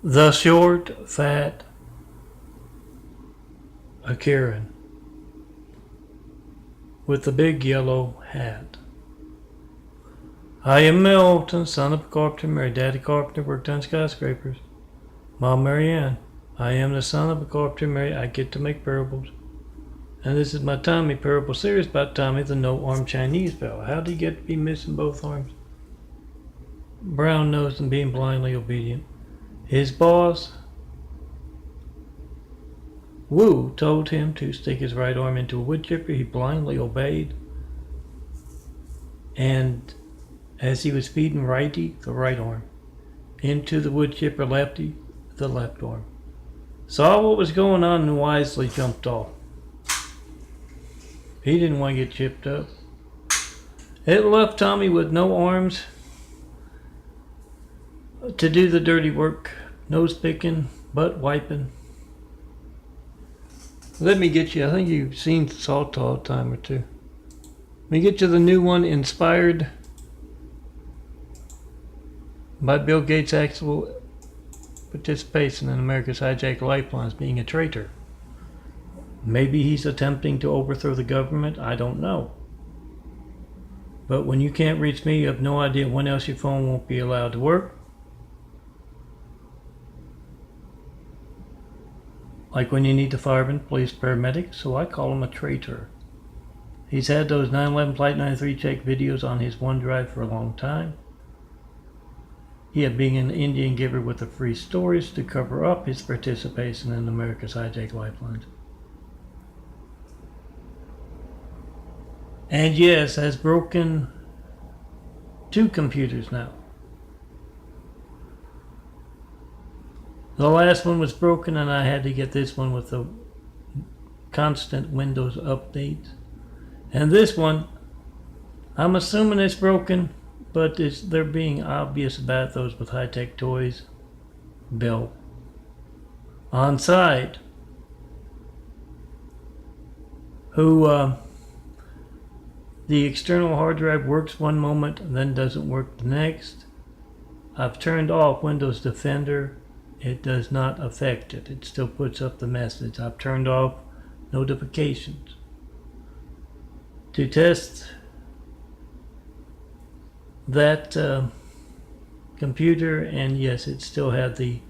The short, fat Karen with the big yellow hat. I am Milton, son of a carpenter, married daddy carpenter, worked on skyscrapers. Mom Marianne. I am the son of a carpenter, married. I get to make parables. And this is my Tami parable series about Tami, the no-armed Chinese fellow. How did he get to be missing both arms? Brown-nosed and being blindly obedient. His boss, Wu, told him to stick his right arm into a wood chipper. He blindly obeyed. And as he was feeding righty, the right arm, into the wood chipper lefty, the left arm. Saw what was going on and wisely jumped off. He didn't want to get chipped up. It left Tami with no arms to do the dirty work. Nose picking, butt wiping. Let me get you, I think you've seen Soacam a time or two. Let me get you the new one, inspired by Bill Gates' actual participation in America's hijacked lifelines, being a traitor. Maybe he's attempting to overthrow the government, I don't know. But when you can't reach me, you have no idea when else your phone won't be allowed to work. Like when you need the fireman, police, paramedic, so I call him a traitor. He's had those 9/11 Flight 93 check videos on his OneDrive for a long time. He had been an Indian giver with the free stories to cover up his participation in America's hijacked lifelines. And yes, has broken 2 computers now. The last one was broken and I had to get this one with the constant Windows updates. And this one, I'm assuming it's broken, but they're being obvious about those with high-tech toys. Bill. On site. Who, the external hard drive works one moment and then doesn't work the next. I've turned off Windows Defender. It does not affect it. It still puts up the message. I've turned off notifications. To test that computer, and yes, it still had the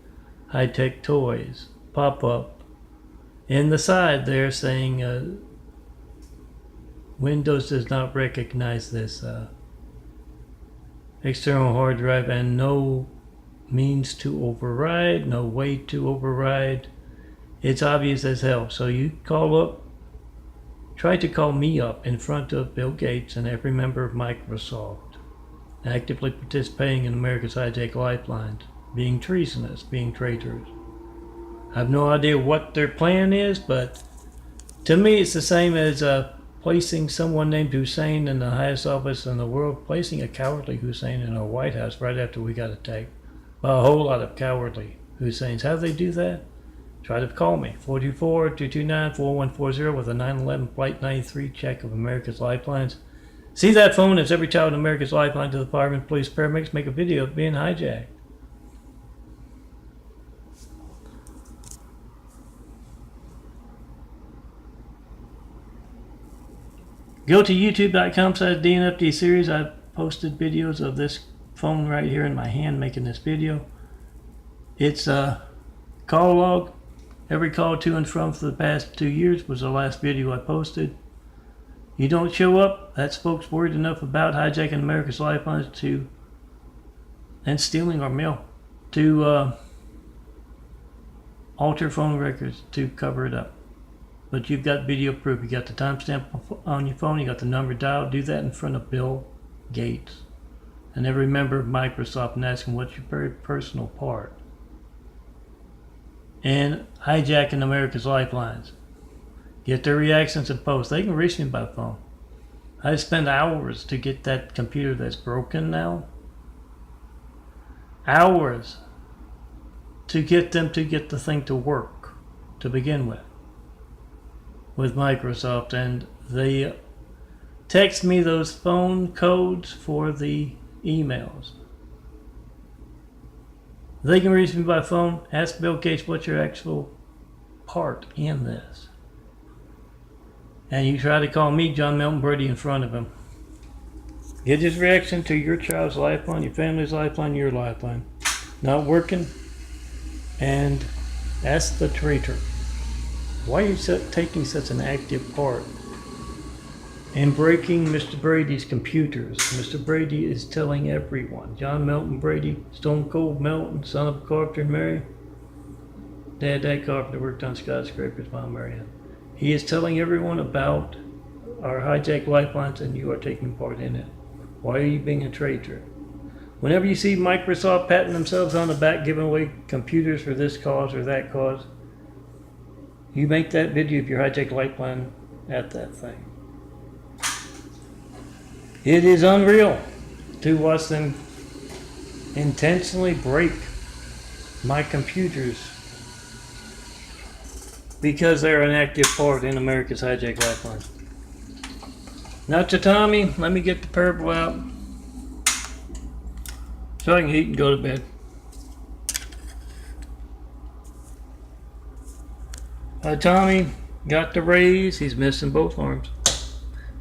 high-tech toys pop up in the side there saying Windows does not recognize this external hard drive and no means to override, no way to override. It's obvious as hell. So you call up, try to call me up in front of Bill Gates and every member of Microsoft, actively participating in America's hijacked lifelines, being treasonous, being traitors. I have no idea what their plan is, but to me it's the same as placing someone named Hussein in the highest office in the world, placing a cowardly Hussein in our White House right after we got attacked by a whole lot of cowardly Husseins. How do they do that? Try to call me, 424-229-4140 with a 9/11 Flight 93 check of America's lifelines. See that phone as every child in America's lifeline to the firemen, police, paramedics make a video of being hijacked. Go to youtube.com/DNFD series. I've posted videos of this phone right here in my hand making this video. It's a call log. Every call to and from for the past 2 years was the last video I posted. You don't show up, that's folks worried enough about hijacking America's lifelines and stealing our mail to alter phone records to cover it up. But you've got video proof. You got the timestamp on your phone, you got the number dialed. Do that in front of Bill Gates and every member of Microsoft and ask them what's your very personal part in hijacking America's lifelines. Get their reactions and posts. They can reach me by phone. I spend hours to get that computer that's broken now. Hours to get them to get the thing to work to begin with Microsoft, and they text me those phone codes for the emails. They can reach me by phone. Ask Bill Gates what's your actual part in this. And you try to call me, John Milton Brady, in front of him. Get his reaction to your child's lifeline, your family's lifeline, your lifeline. Not working. And ask the traitor, why are you taking such an active part in breaking Mr. Brady's computers? Mr. Brady is telling everyone. John Milton Brady, Stone Cold Milton, son of a carpenter and Mary. Dad carpenter worked on skyscrapers, Mom Marianne. He is telling everyone about our hijacked lifelines, and you are taking part in it. Why are you being a traitor? Whenever you see Microsoft patting themselves on the back, giving away computers for this cause or that cause, you make that video of your hijacked lifeline at that thing. It is unreal to watch them intentionally break my computers because they're an active part in America's hijacked lifeline. Now to Tommy, let me get the parable out so I can eat and go to bed. Tommy got the raise. He's missing both arms,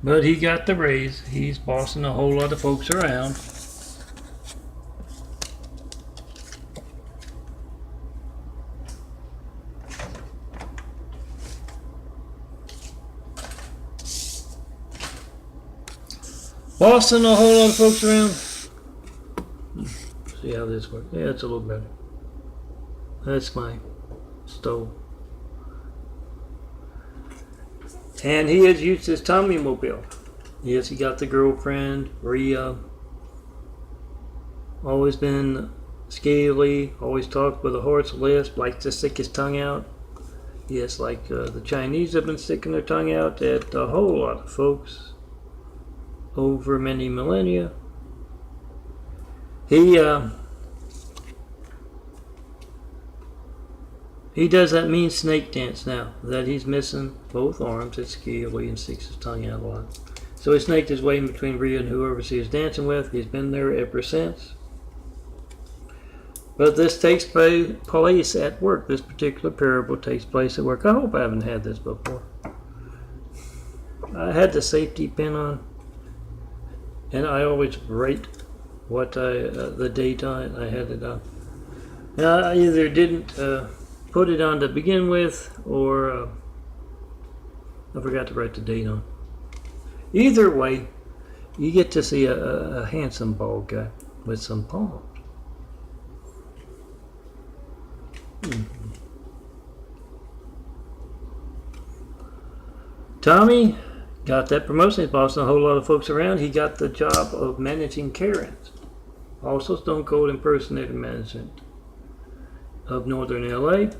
but he got the raise. He's bossing a whole lot of folks around. Bossing a whole lot of folks around. See how this works. Yeah, it's a little better. That's my stove. And he has used his Tami mobile. Yes, he got the girlfriend, Rhea. Always been scaly, always talked with a hoarse lisp, likes to stick his tongue out. Yes, like the Chinese have been sticking their tongue out at a whole lot of folks over many millennia. He does that mean snake dance now that he's missing both arms. It's scaly and sticks his tongue out a lot. So he snaked his way in between Rhea and whoever he was dancing with. He's been there ever since. But this takes place at work. This particular parable takes place at work. I hope I haven't had this before. I had the safety pin on, and I always rate what the date on it. I had it on. Now, I either didn't put it on to begin with, or I forgot to write the date on. Either way, you get to see a handsome bald guy with some palms. Tommy got that promotion. He's bossing a whole lot of folks around. He got the job of managing Karens. Also Stone Cold impersonator management of Northern LA.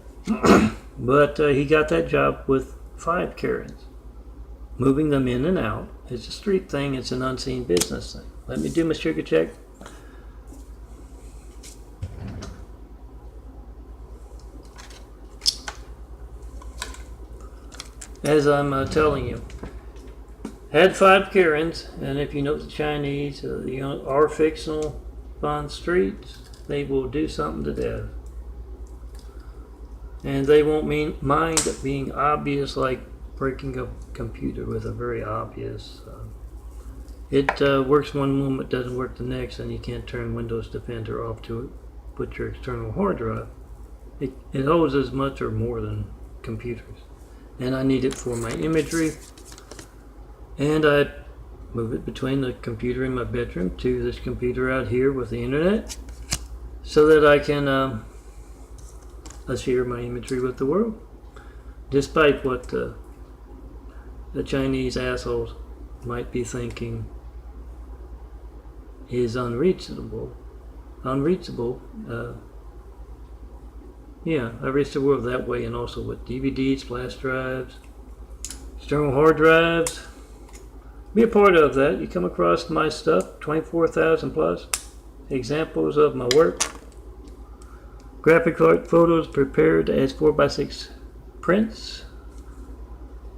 But he got that job with 5 Karens. Moving them in and out. It's a street thing. It's an unseen business thing. Let me do my sugar check. As I'm telling you, had 5 Karens, and if you know the Chinese are fictional on streets, they will do something to death. And they won't mind being obvious, like breaking a computer with a very obvious. It works one moment, doesn't work the next, and you can't turn Windows Defender off to it. Put your external hard drive. It holds as much or more than computers. And I need it for my imagery. And I move it between the computer in my bedroom to this computer out here with the internet, so that I can share my imagery with the world, despite what the Chinese assholes might be thinking is unreachable. Yeah, I reach the world that way, and also with DVDs, flash drives, external hard drives. Be a part of that. You come across my stuff, 24,000 plus examples of my work. Graphic art photos prepared as 4x6 prints.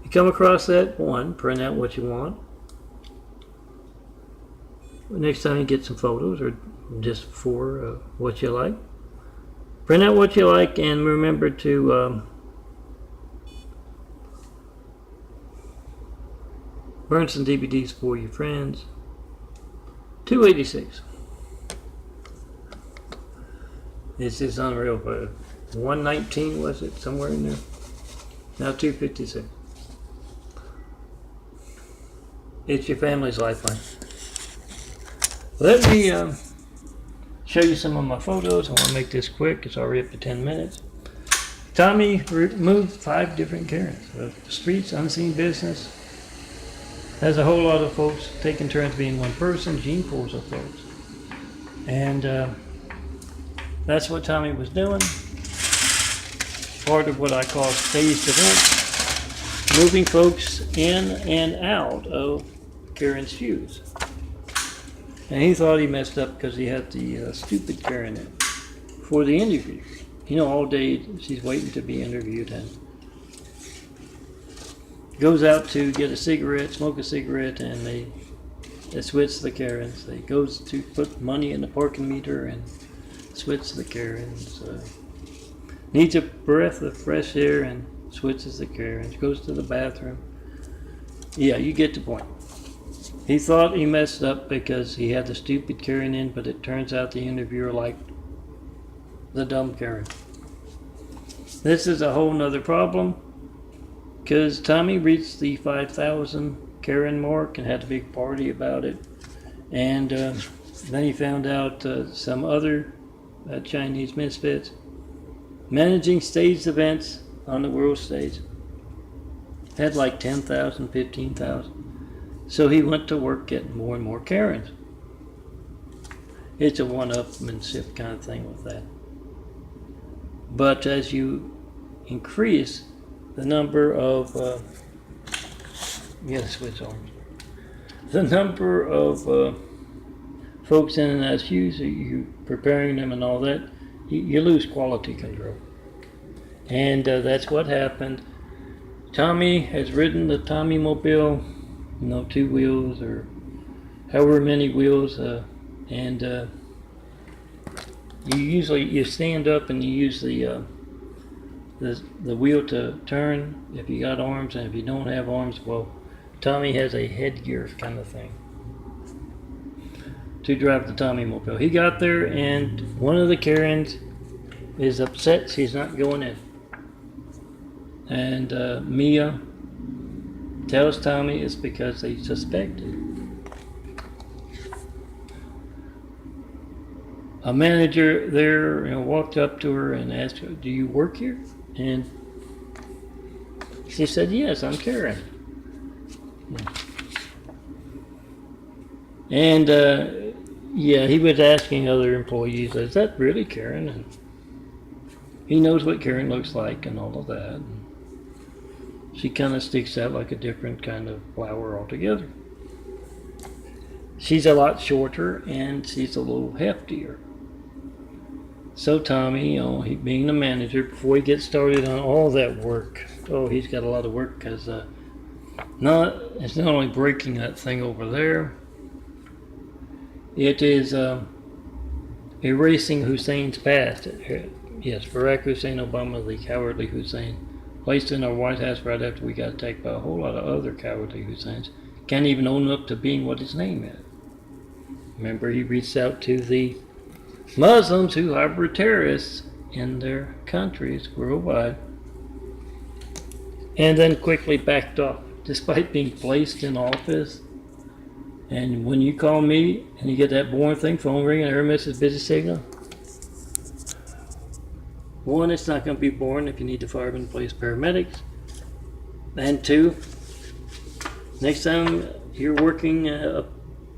You come across that, one, print out what you want. Next time you get some photos, or just for what you like. Print out what you like, and remember to burn some DVDs for your friends. 286. This is unreal. 119 was it? Somewhere in there. Now 256. It's your family's lifeline. Let me show you some of my photos. I want to make this quick. It's already up to 10 minutes. Tami removed 5 different Karens. The streets, unseen business. There's a whole lot of folks taking turns being one person. Gene pulls of folks. And that's what Tami was doing. Part of what I call staged events. Moving folks in and out of Karen's shoes. And he thought he messed up because he had the stupid Karen in for the interview. You know, all day she's waiting to be interviewed and goes out to get a cigarette, smoke a cigarette, and they switch the Karens. They goes to put money in the parking meter and switch the Karens. Needs a breath of fresh air and switches the Karens. Goes to the bathroom. Yeah, you get the point. He thought he messed up because he had the stupid Karen in, but it turns out the interviewer liked the dumb Karen. This is a whole nother problem because Tami reached the 5,000 Karen mark and had a big party about it. And then he found out some other Chinese misfits managing staged events on the world stage. Had like 10,000, 15,000. So he went to work getting more and more Karens. It's a one-upmanship kind of thing with that. But as you increase the number of, switch arms. The number of folks in and out of shoes, you preparing them and all that, you lose quality control. And that's what happened. Tami has ridden the Tami Mobile, 2 wheels or however many wheels, and you stand up and you use the wheel to turn if you got arms, and if you don't have arms, well, Tami has a headgear kind of thing to drive the Tami Mobile. He got there and one of the Karens is upset she's not going in. And Mia tells Tami it's because they suspect it. A manager there walked up to her and asked her, "Do you work here?" And she said, "Yes, I'm Karen." And he was asking other employees, "Is that really Karen?" And he knows what Karen looks like and all of that. She kind of sticks out like a different kind of flower altogether. She's a lot shorter and she's a little heftier. So Tami, he being the manager, before he gets started on all that work, he's got a lot of work because it's not only breaking that thing over there, it is erasing Hussein's past. Yes, Barack Hussein Obama, the cowardly Hussein, placed in our White House right after we got attacked by a whole lot of other cowardly Husseins. Can't even own up to being what his name is. Remember, he reached out to the Muslims who harbor terrorists in their countries worldwide, and then quickly backed off, despite being placed in office. And when you call me and you get that boring thing, phone ringing, air message, busy signal, one, it's not going to be boring if you need to firemen, police, paramedics. And 2, next time you're working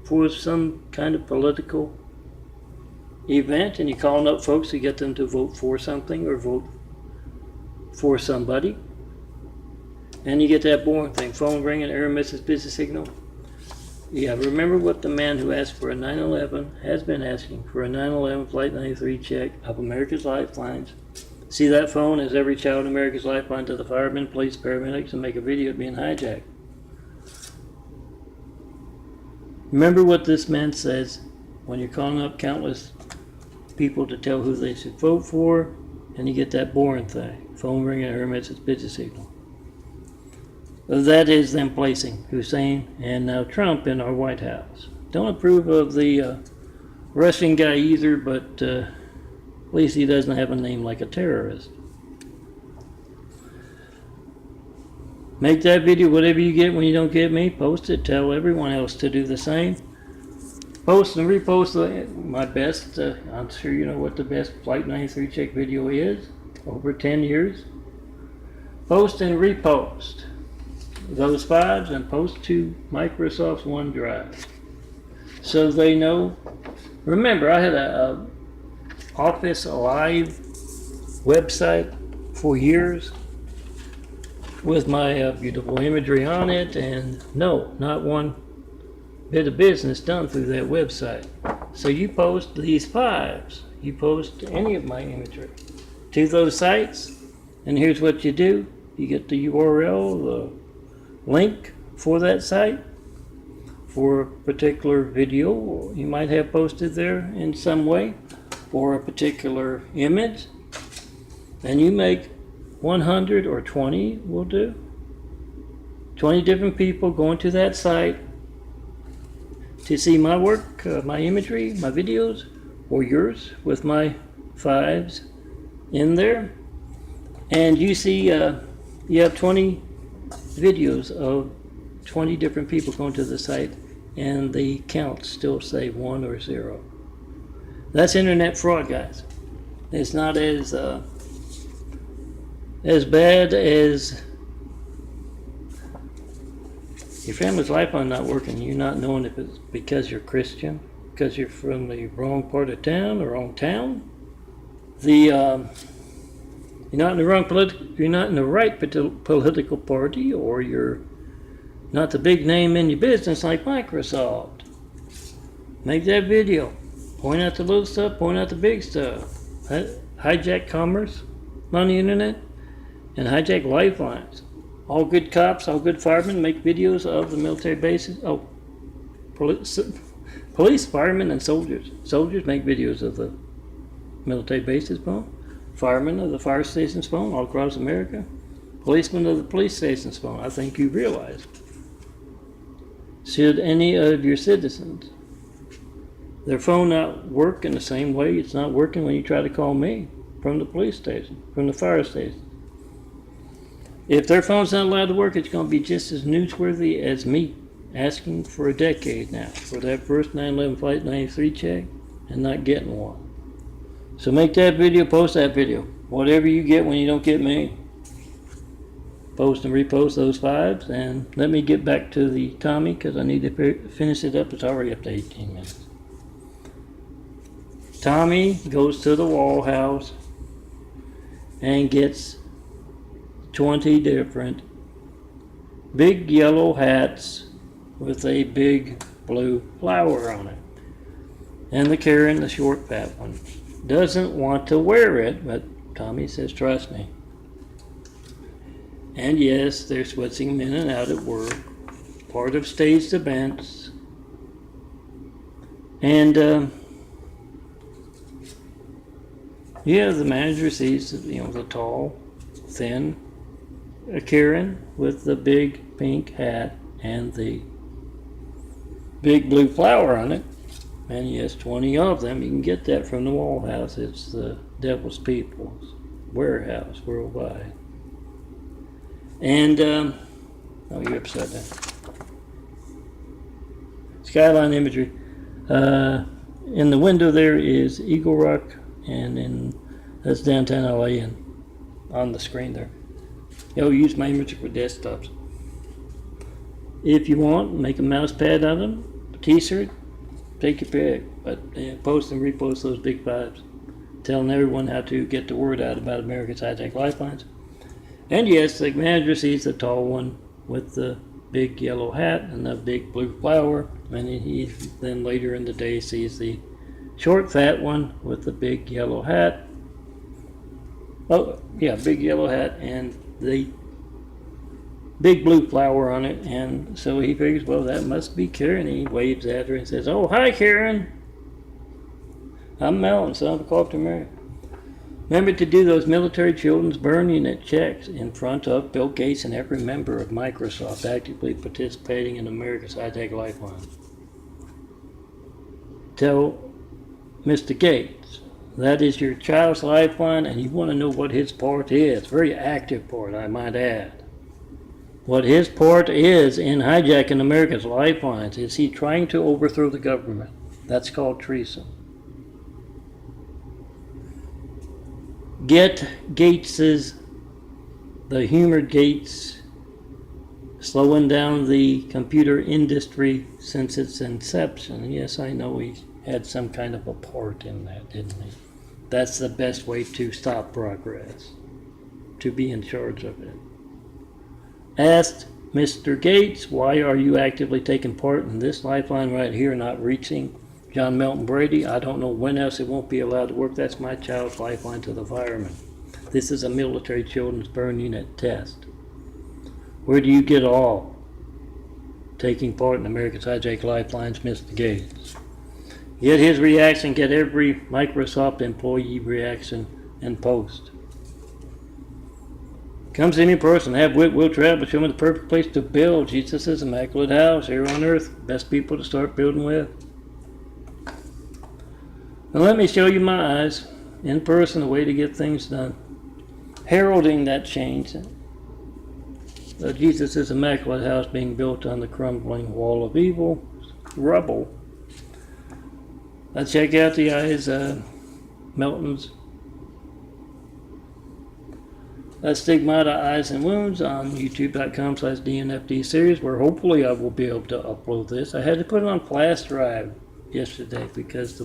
for some kind of political event and you're calling up folks to get them to vote for something or vote for somebody, and you get that boring thing, phone ringing, error message, busy signal. Yeah, remember what the man who asked for a 9/11 has been asking for: a 9/11 Flight 93 check of America's Lifelines. See that phone as every child in America's Lifeline to the firemen, police, paramedics, and make a video of being hijacked. Remember what this man says when you're calling up countless people to tell who they should vote for, and you get that boring thing. Phone ringing or emits its busy signal. That is them placing Hussein and now Trump in our White House. Don't approve of the Russian guy either, but at least he doesn't have a name like a terrorist. Make that video, whatever you get when you don't get me, post it, tell everyone else to do the same. Post and repost my best, I'm sure you know what the best Flight 93 check video is, over 10 years. Post and repost those files and post to Microsoft's OneDrive so they know. Remember, I had a Office Live website for years with my beautiful imagery on it, and no, not one bit of business done through that website. So you post these files, you post any of my imagery to those sites, and here's what you do. You get the URL, the link for that site, for a particular video you might have posted there in some way, or a particular image, and you make 100 or 20 will do. 20 different people going to that site to see my work, my imagery, my videos, or yours with my fives in there. And you see, you have 20 videos of 20 different people going to the site, and the counts still say 1 or 0. That's internet fraud, guys. It's not as bad as your family's lifeline not working. You're not knowing if it's because you're Christian, because you're from the wrong part of town or wrong town. You're not in the wrong you're not in the right political party, or you're not the big name in your business like Microsoft. Make that video. Point out the little stuff, point out the big stuff. Hijack commerce on the internet, and hijack lifelines. All good cops, all good firemen make videos of the military bases. Oh, police, firemen, and soldiers. Soldiers make videos of the military bases phone. Firemen of the fire stations phone all across America. Policemen of the police stations phone. I think you realize. Should any of your citizens, their phone not work in the same way it's not working when you try to call me from the police station, from the fire station? If their phone's not allowed to work, it's going to be just as newsworthy as me asking for a decade now for that first 9/11 Flight 93 check and not getting one. So make that video, post that video. Whatever you get when you don't get me, post and repost those fives, and let me get back to the Tami because I need to finish it up. It's already up to 18 minutes. Tami goes to the Wall House and gets 20 different big yellow hats with a big blue flower on it. And the Karen, the short fat one, doesn't want to wear it, but Tami says, trust me. And yes, they're switching them in and out at work, part of staged events. And yeah, the manager sees the tall, thin Karen with the big pink hat and the big blue flower on it. And yes, 20 of them. You can get that from the Wall House. It's the Devil's People's warehouse worldwide. And, oh, you're upside down. Skyline imagery. In the window there is Eagle Rock, and that's downtown LA, and on the screen there. You'll use my imagery for desktops. If you want, make a mouse pad out of them, a t-shirt, take your pick. But post and repost those big fives, telling everyone how to get the word out about America's hijack lifelines. And yes, the manager sees the tall one with the big yellow hat and the big blue flower, and he then later in the day sees the short fat one with the big yellow hat. Oh yeah, big yellow hat and the big blue flower on it. And so he figures, well, that must be Karen. He waves at her and says, oh, hi Karen. I'm Melon, son of a carpenter Mary. Remember to do those military children's burn unit checks in front of Bill Gates and every member of Microsoft actively participating in America's high-tech lifeline. Tell Mr. Gates that is your child's lifeline, and you want to know what his part is. Very active part, I might add. What his part is in hijacking America's lifelines is he trying to overthrow the government. That's called treason. Get the humored Gates, slowing down the computer industry since its inception. Yes, I know he had some kind of a part in that, didn't he? That's the best way to stop progress, to be in charge of it. Asked Mr. Gates, why are you actively taking part in this lifeline right here, not reaching John Melton Brady? I don't know when else it won't be allowed to work. That's my child's lifeline to the firemen. This is a military children's burn unit test. Where do you get all taking part in America's hijack lifelines, Mr. Gates? Get his reaction, get every Microsoft employee reaction and post. Come see me in person, have wit, will travel, show me the perfect place to build. Jesus' immaculate house here on earth. Best people to start building with. Now let me show you my eyes, in person, the way to get things done. Heralding that change. Jesus' immaculate house being built on the crumbling wall of evil, rubble. Let's check out the eyes, Melton's Stigmata Eyes and Wounds on youtube.com/DNFD series, where hopefully I will be able to upload this. I had to put it on flash drive yesterday because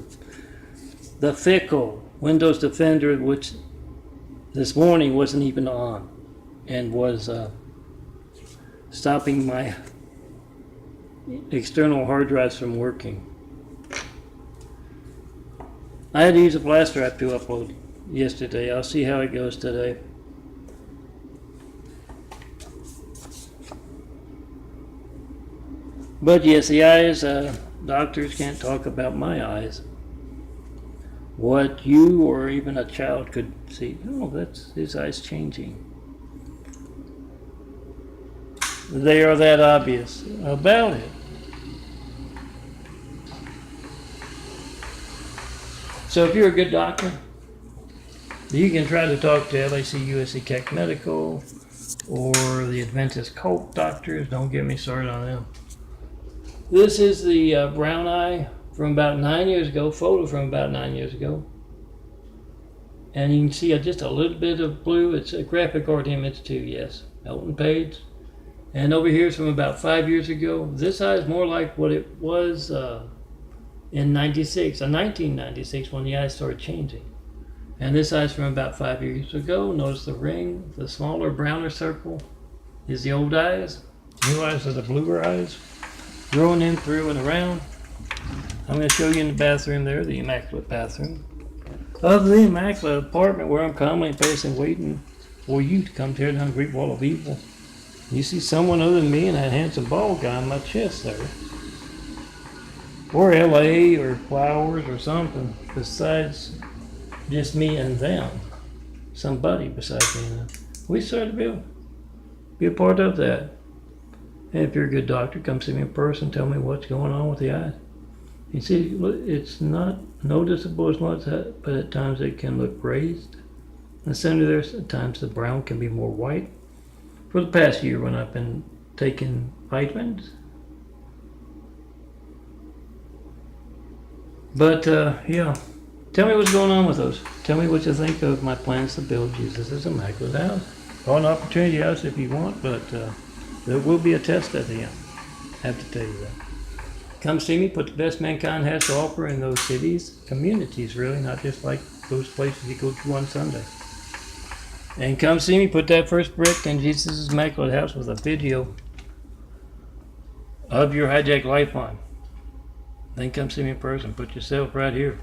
the fickle Windows Defender, which this morning wasn't even on, and was stopping my external hard drives from working. I had to use a flash drive to upload yesterday. I'll see how it goes today. But yes, the eyes, doctors can't talk about my eyes. What you or even a child could see. Oh, that's his eyes changing. They are that obvious about it. So if you're a good doctor, you can try to talk to LAC, USC, Keck Medical, or the Adventist cult doctors. Don't get me started on them. This is the brown eye from about 9 years ago, photo from about 9 years ago. And you can see just a little bit of blue. It's a graphic art image too, yes. Elton Page. And over here is from about 5 years ago. This eye is more like what it was in 1996, when the eyes started changing. And this eye is from about 5 years ago. Notice the ring, the smaller, browner circle is the old eyes. New eyes are the bluer eyes. Growing in through and around. I'm going to show you in the bathroom there, the immaculate bathroom of the immaculate apartment where I'm calmly and patiently waiting for you to come tear down the great wall of evil. You see someone other than me and that handsome bald guy on my chest there. Or LA or flowers or something besides just me and them. Somebody besides me and them. We started to be a part of that. And if you're a good doctor, come see me in person, tell me what's going on with the eyes. You see, it's not noticeable as much, but at times it can look raised. In the center there, at times the brown can be more white. For the past year when I've been taking vitamins. But, yeah, tell me what's going on with those. Tell me what you think of my plans to build Jesus' immaculate house. Call an opportunity house if you want, but there will be a test at the end. I have to tell you that. Come see me, put the best mankind has to offer in those cities, communities really, not just like those places you go to on Sunday. And come see me, put that first brick in Jesus' immaculate house with a video of your hijack lifeline. Then come see me in person, put yourself right here.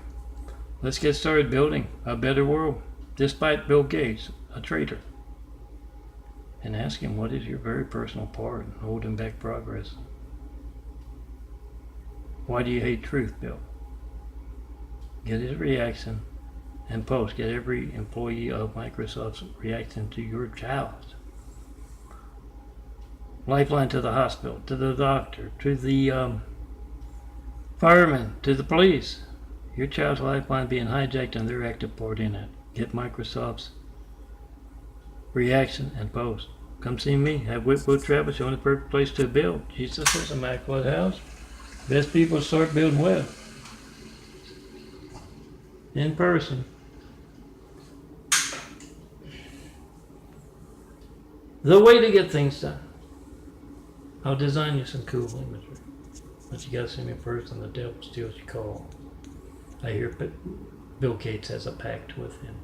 Let's get started building a better world, despite Bill Gates, a traitor. And ask him what is your very personal part in holding back progress. Why do you hate truth, Bill? get his reaction, and post, get every employee of Microsoft's reaction to your child. Lifeline to the hospital, to the doctor, to the fireman, to the police. Your child's lifeline being hijacked and their active part in it. Get Microsoft's reaction and post. Come see me. Have Whitfield Travel showing the perfect place to build. Jesus is immaculate house. Best people start building with. In person. The way to get things done. I'll design you some cool imagery. But you gotta see me first and the devil steals your call. I hear Bill Gates has a pact with him.